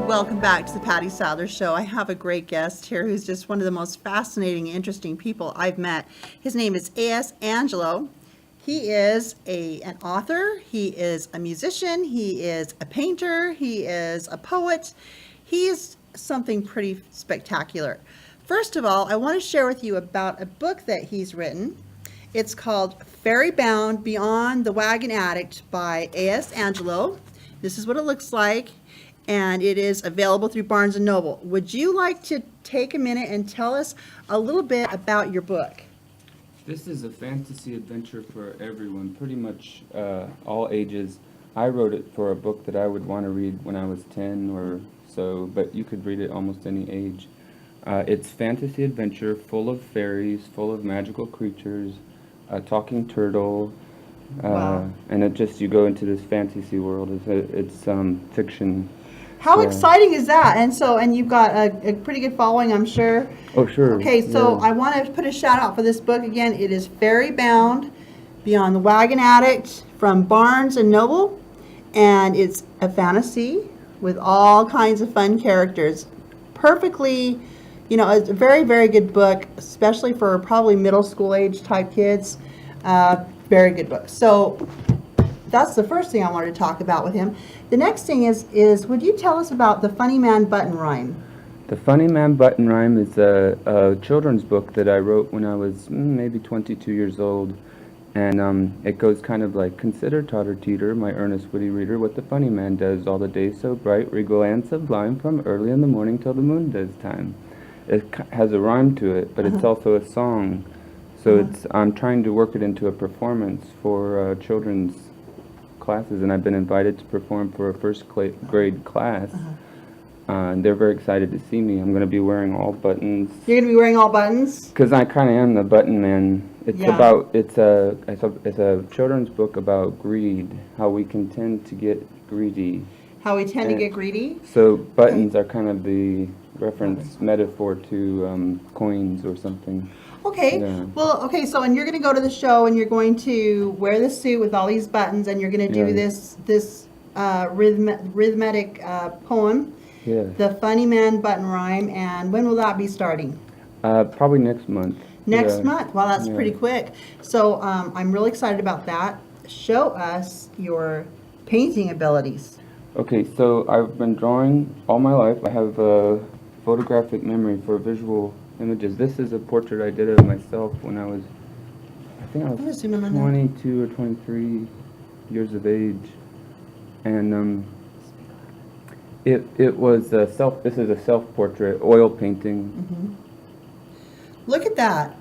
Welcome back to the Pattie Sadler Show. I have a great guest here who's just one of the most fascinating, interesting people I've met. His name is Angelo. He is an author, he is a musician, he is a painter, he is a poet. He's something pretty spectacular. First of all, I want to share with you about a book that he's written. It's called Fairy Bound Beyond the Wagon Addict by Angelo. This is what it looks like, and it is available through Barnes & Noble. Would you like to take a minute and tell us a little bit about your book? This is a fantasy adventure for everyone, pretty much all ages. I wrote it for a book that I would want to read when I was 10 or so, but you could read it almost any age. It's fantasy adventure full of fairies, full of magical creatures, a talking turtle, Wow. and you go into this fantasy world. It's fiction. How Yeah. exciting is that? And you've got a pretty good following, I'm sure. Oh, sure. Okay, so Yeah. I want to put a shout out for this book again. It is Fairy Bound Beyond the Wagon Addict from Barnes & Noble, and it's a fantasy with all kinds of fun characters. Perfectly, it's a very, very good book, especially for probably middle school age type kids. Very good book. So that's the first thing I wanted to talk about with him. The next thing is would you tell us about the Funny Man Button Rhyme? The Funny Man Button Rhyme is a children's book that I wrote when I was maybe 22 years old. And it goes kind of like, consider Totter Teeter, my earnest witty reader, what the funny man does all the days so bright, regal and sublime, from early in the morning till the moon does time. It has a rhyme to it, but it's also a song. So I'm trying to work it into a performance for children's classes, and I've been invited to perform for a first grade class. And they're very excited to see me. I'm going to be wearing all buttons. You're going to be wearing all buttons? Because I kind of am the button man. It's a children's book about greed, how we can tend to get greedy. How we tend to get greedy? So buttons are kind of the reference metaphor to coins or something. Okay. Yeah. Well, okay, so and you're going to go to the show and you're going to wear the suit with all these buttons and you're going to do Yeah. this rhythmic poem, Yeah. the Funny Man Button Rhyme, and when will that be starting? Probably next month. Next Yeah. month. Wow, that's Yeah. pretty quick. So I'm really excited about that. Show us your painting abilities. Okay, so I've been drawing all my life. I have a photographic memory for visual images. This is a portrait I did of myself when I was 22 or 23 years of age. And it was this is a self-portrait, oil painting. Look at that.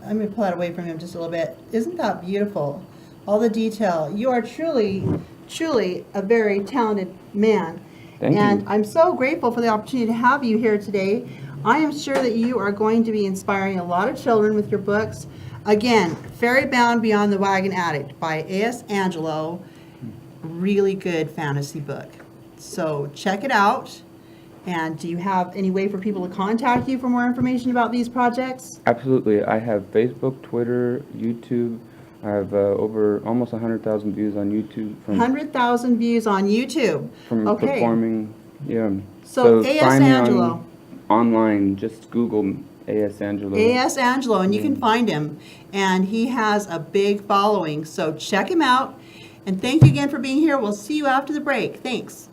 I'm going to pull that away from him just a little bit. Isn't that beautiful? All the detail. You are truly, truly a very talented man. Thank you. And I'm so grateful for the opportunity to have you here today. I am sure that you are going to be inspiring a lot of children with your books. Again, Fairy Bound Beyond the Wagon Addict by Angelo. Really good fantasy book. So check it out. And do you have any way for people to contact you for more information about these projects? Absolutely. I have Facebook, Twitter, YouTube. I have over almost 100,000 views on YouTube. 100,000 views on YouTube. From Okay. performing. Yeah. So find me Angelo. online. Just Google Angelo. Angelo, and you can find him. And he has a big following. So check him out. And thank you again for being here. We'll see you after the break. Thanks.